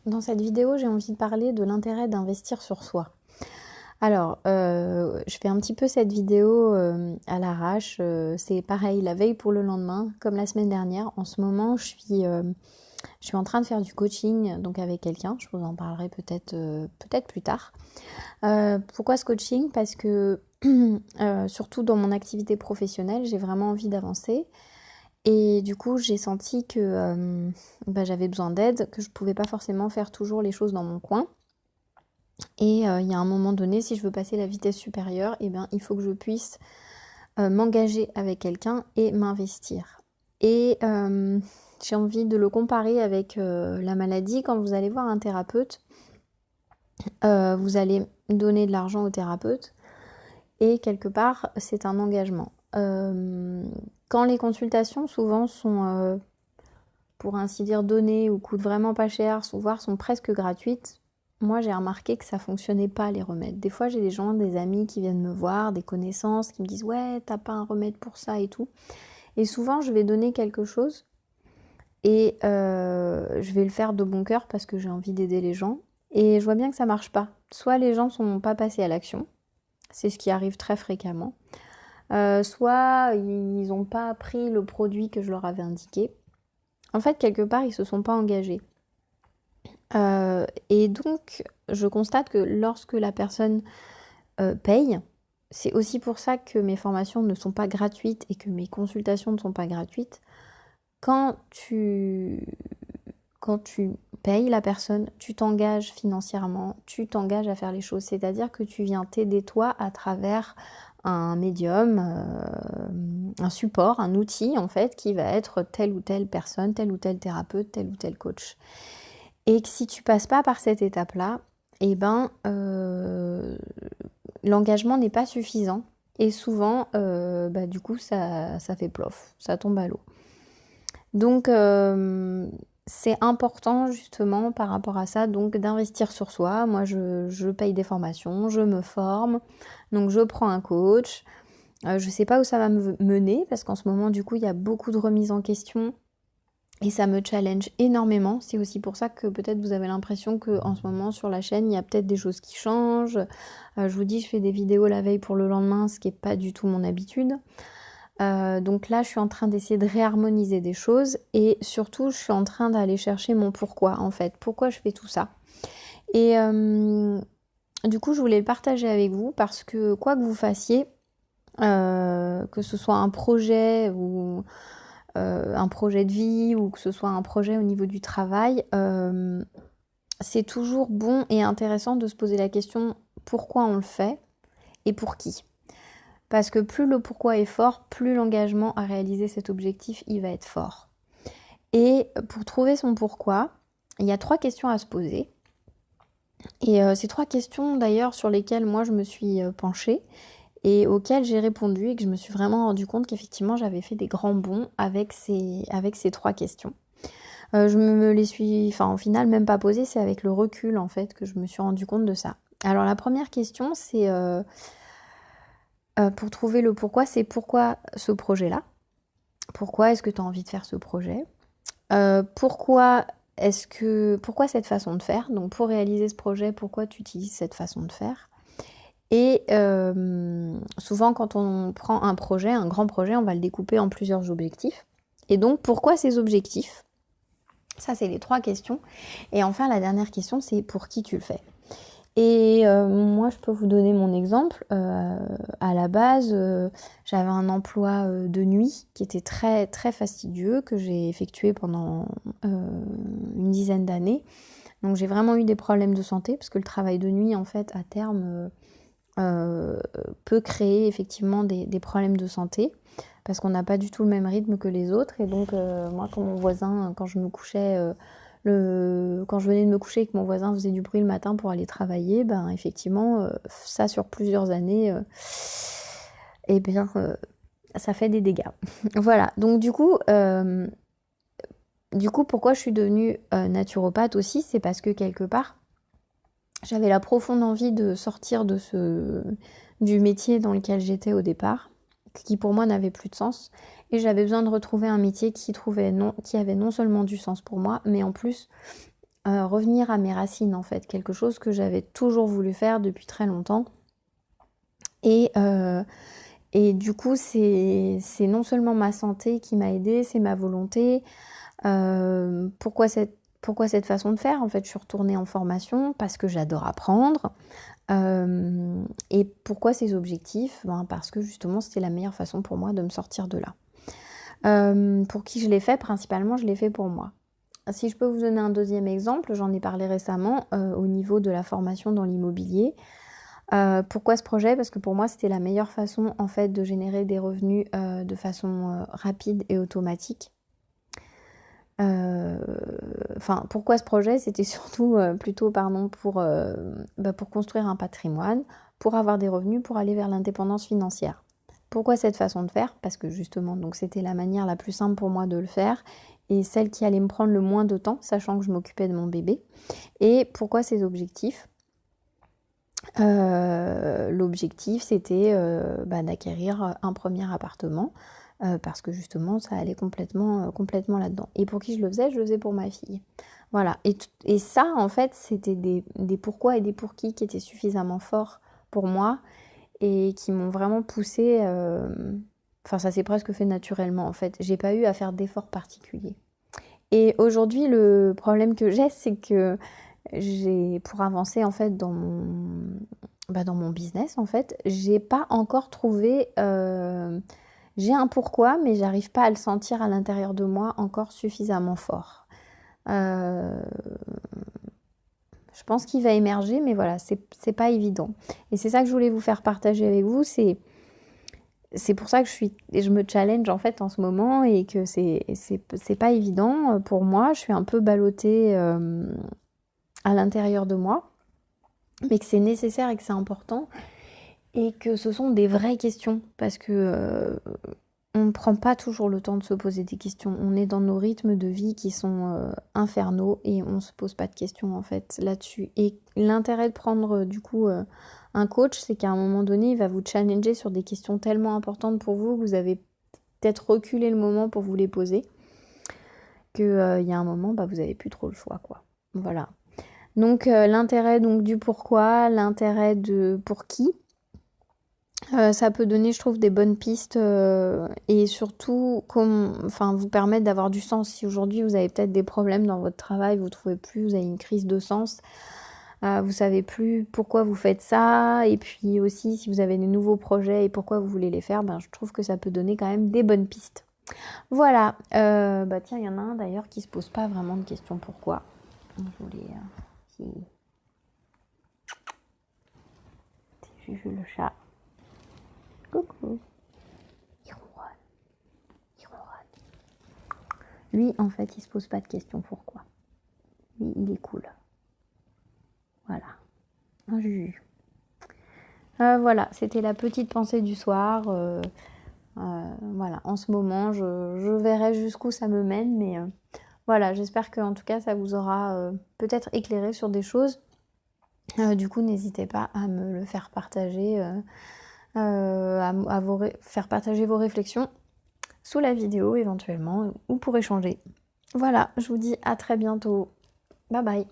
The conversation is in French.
Dans cette vidéo, j'ai envie de parler de l'intérêt d'investir sur soi. Alors, je fais un petit peu cette vidéo à l'arrache. C'est pareil, la veille pour le lendemain, comme la semaine dernière. En ce moment, je suis en train de faire du coaching donc avec quelqu'un. Je vous en parlerai peut-être plus tard. Pourquoi ce coaching? Parce que surtout dans mon activité professionnelle, j'ai vraiment envie d'avancer. Et du coup, j'ai senti que j'avais besoin d'aide, que je ne pouvais pas forcément faire toujours les choses dans mon coin. Et il y a un moment donné, si je veux passer la vitesse supérieure, il faut que je puisse m'engager avec quelqu'un et m'investir. Et j'ai envie de le comparer avec la maladie. Quand vous allez voir un thérapeute, vous allez donner de l'argent au thérapeute et quelque part, c'est un engagement. Quand les consultations souvent sont, pour ainsi dire, données ou coûtent vraiment pas cher, voire sont presque gratuites, moi j'ai remarqué que ça fonctionnait pas les remèdes. Des fois j'ai des gens, des amis qui viennent me voir, des connaissances qui me disent ouais t'as pas un remède pour ça et tout. Et souvent je vais donner quelque chose et je vais le faire de bon cœur parce que j'ai envie d'aider les gens. Et je vois bien que ça marche pas. Soit les gens sont pas passés à l'action, c'est ce qui arrive très fréquemment. Soit ils n'ont pas pris le produit que je leur avais indiqué. En fait, quelque part, ils se sont pas engagés. Et donc, je constate que lorsque la personne paye, c'est aussi pour ça que mes formations ne sont pas gratuites et que mes consultations ne sont pas gratuites. Quand tu payes la personne, tu t'engages financièrement, tu t'engages à faire les choses. C'est-à-dire que tu viens t'aider toi à travers un médium, un support, un outil en fait, qui va être telle ou telle personne, tel ou tel thérapeute, tel ou tel coach. Et que si tu passes pas par cette étape-là, l'engagement n'est pas suffisant. Et souvent, du coup, ça fait plof, ça tombe à l'eau. Donc, c'est important justement par rapport à ça, donc d'investir sur soi. Moi, je paye des formations, je me forme, donc je prends un coach. Je sais pas où ça va me mener, parce qu'en ce moment, du coup, il y a beaucoup de remises en question. Et ça me challenge énormément. C'est aussi pour ça que peut-être vous avez l'impression qu'en ce moment sur la chaîne, il y a peut-être des choses qui changent. Je vous dis, je fais des vidéos la veille pour le lendemain, ce qui n'est pas du tout mon habitude. Donc là, je suis en train d'essayer de réharmoniser des choses. Et surtout, je suis en train d'aller chercher mon pourquoi, en fait. Pourquoi je fais tout ça. Et du coup, je voulais le partager avec vous parce que quoi que vous fassiez, que ce soit un projet ou un projet de vie ou que ce soit un projet au niveau du travail, c'est toujours bon et intéressant de se poser la question pourquoi on le fait et pour qui. Parce que plus le pourquoi est fort, plus l'engagement à réaliser cet objectif, il va être fort. Et pour trouver son pourquoi, il y a 3 questions à se poser. Et ces 3 questions d'ailleurs sur lesquelles moi je me suis penchée et auxquelles j'ai répondu et que je me suis vraiment rendu compte qu'effectivement j'avais fait des grands bonds avec ces 3 questions. Je me les suis, au final même pas posées, c'est avec le recul en fait que je me suis rendu compte de ça. Alors la première question c'est pour trouver le pourquoi, c'est pourquoi ce projet-là? Pourquoi est-ce que tu as envie de faire ce projet? Pourquoi cette façon de faire? Donc pour réaliser ce projet, pourquoi tu utilises cette façon de faire? Et souvent quand on prend un projet, un grand projet, on va le découper en plusieurs objectifs. Et donc pourquoi ces objectifs? Ça, c'est les 3 questions. Et enfin, la dernière question, c'est pour qui tu le fais? Et moi, je peux vous donner mon exemple. À la base, j'avais un emploi de nuit qui était très, très fastidieux, que j'ai effectué pendant une dizaine d'années. Donc, j'ai vraiment eu des problèmes de santé, parce que le travail de nuit, en fait, à terme, peut créer effectivement des problèmes de santé, parce qu'on n'a pas du tout le même rythme que les autres. Et donc, moi, quand mon voisin, quand je me couchais... quand je venais de me coucher et que mon voisin faisait du bruit le matin pour aller travailler, effectivement, ça sur plusieurs années, ça fait des dégâts. Voilà, donc du coup, pourquoi je suis devenue naturopathe aussi, c'est parce que quelque part, j'avais la profonde envie de sortir du métier dans lequel j'étais au départ, qui pour moi n'avait plus de sens. Et j'avais besoin de retrouver un métier qui avait non seulement du sens pour moi, mais en plus revenir à mes racines en fait, quelque chose que j'avais toujours voulu faire depuis très longtemps. Et, du coup, c'est non seulement ma santé qui m'a aidée, c'est ma volonté. Pourquoi cette façon de faire? En fait, je suis retournée en formation parce que j'adore apprendre. Et pourquoi ces objectifs? Parce que justement, c'était la meilleure façon pour moi de me sortir de là. Pour qui je l'ai fait? Principalement, je l'ai fait pour moi. Si je peux vous donner un deuxième exemple, j'en ai parlé récemment au niveau de la formation dans l'immobilier. Pourquoi ce projet? Parce que pour moi, c'était la meilleure façon en fait de générer des revenus de façon rapide et automatique. Pourquoi ce projet? C'était surtout plutôt pour construire un patrimoine, pour avoir des revenus, pour aller vers l'indépendance financière. Pourquoi cette façon de faire? Parce que justement, donc c'était la manière la plus simple pour moi de le faire et celle qui allait me prendre le moins de temps, sachant que je m'occupais de mon bébé. Et pourquoi ces objectifs? L'objectif, c'était d'acquérir un premier appartement parce que justement, ça allait complètement là-dedans. Et pour qui je le faisais? Je le faisais pour ma fille. Voilà. Et ça, en fait, c'était des pourquoi et des pour qui étaient suffisamment forts pour moi et qui m'ont vraiment poussée. Ça s'est presque fait naturellement, en fait. J'ai pas eu à faire d'efforts particuliers. Et aujourd'hui, le problème que j'ai, c'est que pour avancer en fait dans mon business en fait, j'ai pas encore trouvé, j'ai un pourquoi, mais j'arrive pas à le sentir à l'intérieur de moi encore suffisamment fort. Je pense qu'il va émerger, mais voilà, c'est pas évident. Et c'est ça que je voulais vous faire partager avec vous, c'est pour ça que je me challenge en fait en ce moment et que c'est pas évident pour moi. Je suis un peu ballottée à l'intérieur de moi, mais que c'est nécessaire et que c'est important et que ce sont des vraies questions parce que on ne prend pas toujours le temps de se poser des questions. On est dans nos rythmes de vie qui sont infernaux et on se pose pas de questions en fait là-dessus. Et l'intérêt de prendre du coup un coach, c'est qu'à un moment donné, il va vous challenger sur des questions tellement importantes pour vous que vous avez peut-être reculé le moment pour vous les poser, que y a un moment, vous n'avez plus trop le choix, quoi. Voilà. Donc l'intérêt donc du pourquoi, l'intérêt de pour qui, ça peut donner, je trouve, des bonnes pistes et surtout vous permettre d'avoir du sens. Si aujourd'hui vous avez peut-être des problèmes dans votre travail, vous ne trouvez plus, vous avez une crise de sens, vous savez plus pourquoi vous faites ça, et puis aussi si vous avez des nouveaux projets et pourquoi vous voulez les faire, je trouve que ça peut donner quand même des bonnes pistes. Voilà, tiens, il y en a un d'ailleurs qui se pose pas vraiment de questions pourquoi. Je voulais... C'est Juju le chat. Coucou. Il ronronne. Lui, en fait, il se pose pas de questions pourquoi. Lui, il est cool. Voilà. Un Juju. Voilà, c'était la petite pensée du soir. Voilà, en ce moment, je verrai jusqu'où ça me mène, mais voilà, j'espère qu'en tout cas, ça vous aura peut-être éclairé sur des choses. Du coup, n'hésitez pas à me le faire partager, faire partager vos réflexions sous la vidéo éventuellement, ou pour échanger. Voilà, je vous dis à très bientôt. Bye bye.